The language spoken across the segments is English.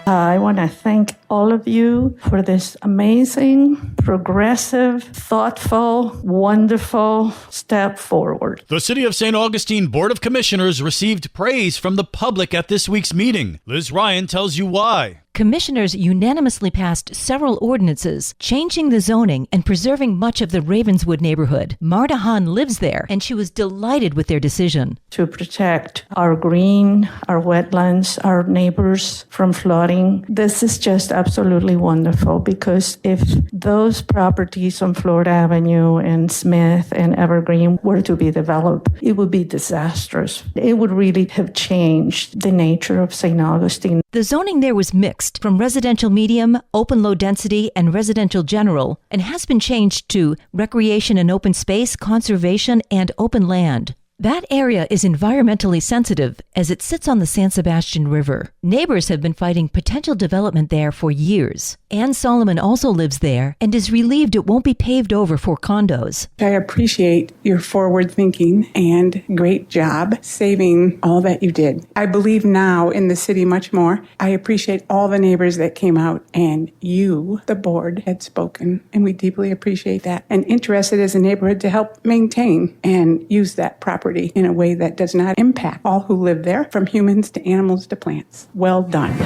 I want to thank all of you for this amazing, progressive, thoughtful, wonderful step forward. The City of St. Augustine Board of Commissioners received praise from the public at this week's meeting. Liz Ryan tells you why. Commissioners unanimously passed several ordinances changing the zoning and preserving much of the Ravenswood neighborhood. Marta Hahn lives there, and she was delighted with their decision. To protect our green, our wetlands, our neighbors from flooding. This is just absolutely wonderful, because if those properties on Florida Avenue and Smith and Evergreen were to be developed, it would be disastrous. It would really have changed the nature of St. Augustine. The zoning there was mixed from residential medium, open low density, and residential general, and has been changed to recreation and open space, conservation, and open land. That area is environmentally sensitive as it sits on the San Sebastian River. Neighbors have been fighting potential development there for years. Ann Solomon also lives there and is relieved it won't be paved over for condos. I appreciate your forward thinking and great job saving all that you did. I believe now in the city much more. I appreciate all the neighbors that came out, and you, the board, had spoken, and we deeply appreciate that. And interested as a neighborhood to help maintain and use that property in a way that does not impact all who live there, from humans to animals to plants. Well done.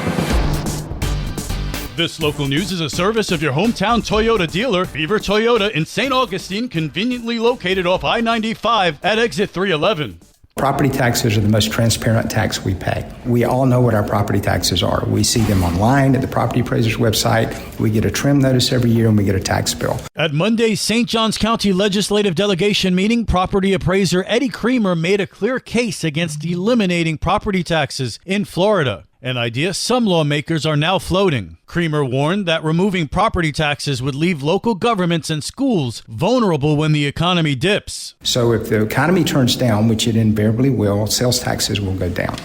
This local news is a service of your hometown Toyota dealer, Beaver Toyota in St. Augustine, conveniently located off I-95 at exit 311. Property taxes are the most transparent tax we pay. We all know what our property taxes are. We see them online at the property appraiser's website. We get a trim notice every year, and we get a tax bill. At Monday's St. Johns County Legislative Delegation meeting, property appraiser Eddie Creamer made a clear case against eliminating property taxes in Florida, an idea some lawmakers are now floating. Creamer warned that removing property taxes would leave local governments and schools vulnerable when the economy dips. So if the economy turns down, which it invariably will, sales taxes will go down.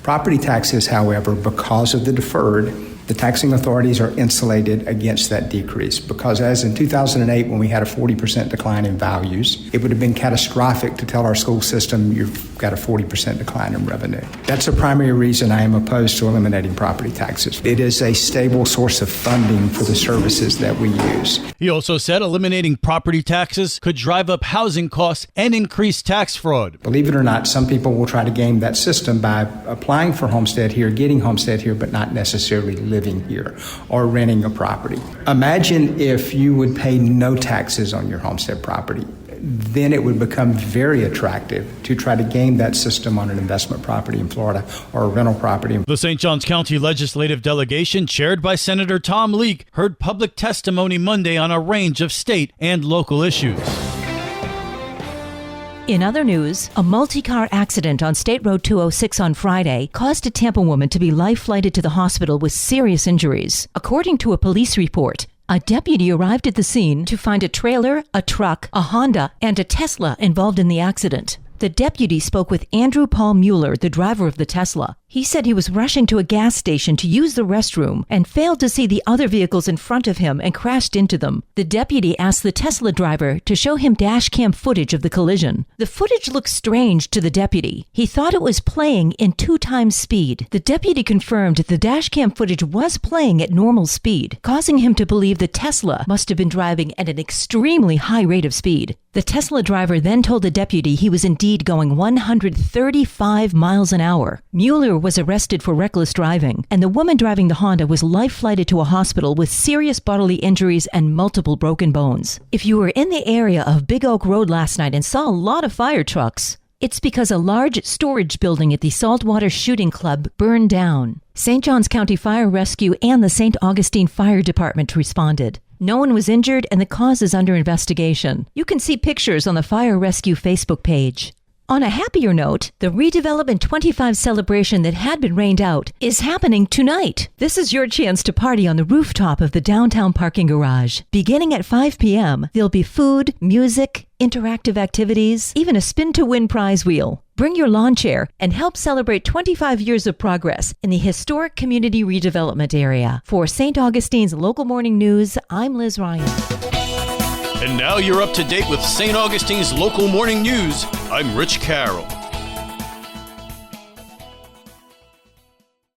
Property taxes, however, because of the deferred, the taxing authorities are insulated against that decrease, because as in 2008, when we had a 40% decline in values, it would have been catastrophic to tell our school system you've got a 40% decline in revenue. That's the primary reason I am opposed to eliminating property taxes. It is a stable source of funding for the services that we use. He also said eliminating property taxes could drive up housing costs and increase tax fraud. Believe it or not, some people will try to game that system by applying for homestead here, getting homestead here, but not necessarily living here or renting a property. Imagine if you would pay no taxes on your homestead property. Then it would become very attractive to try to game that system on an investment property in Florida or a rental property. The St. Johns County Legislative Delegation, chaired by Senator Tom Leek, heard public testimony Monday on a range of state and local issues. In other news, a multi-car accident on State Road 206 on Friday caused a Tampa woman to be life-flighted to the hospital with serious injuries. According to a police report, a deputy arrived at the scene to find a trailer, a truck, a Honda, and a Tesla involved in the accident. The deputy spoke with Andrew Paul Mueller, the driver of the Tesla. He said he was rushing to a gas station to use the restroom and failed to see the other vehicles in front of him and crashed into them. The deputy asked the Tesla driver to show him dash cam footage of the collision. The footage looked strange to the deputy. He thought it was playing in 2 times speed. The deputy confirmed the dash cam footage was playing at normal speed, causing him to believe the Tesla must have been driving at an extremely high rate of speed. The Tesla driver then told the deputy he was indeed going 135 miles an hour. Mueller was arrested for reckless driving, and the woman driving the Honda was life-flighted to a hospital with serious bodily injuries and multiple broken bones. If you were in the area of Big Oak Road last night and saw a lot of fire trucks, it's because a large storage building at the Saltwater Shooting Club burned down. St. Johns County Fire Rescue and the St. Augustine Fire Department responded. No one was injured, and the cause is under investigation. You can see pictures on the Fire Rescue Facebook page. On a happier note, the Redevelopment 25 celebration that had been rained out is happening tonight. This is your chance to party on the rooftop of the downtown parking garage. Beginning at 5 p.m., there'll be food, music, interactive activities, even a spin-to-win prize wheel. Bring your lawn chair and help celebrate 25 years of progress in the historic community redevelopment area. For St. Augustine's Local Morning News, I'm Liz Ryan. And now you're up to date with St. Augustine's Local Morning News. I'm Rich Carroll.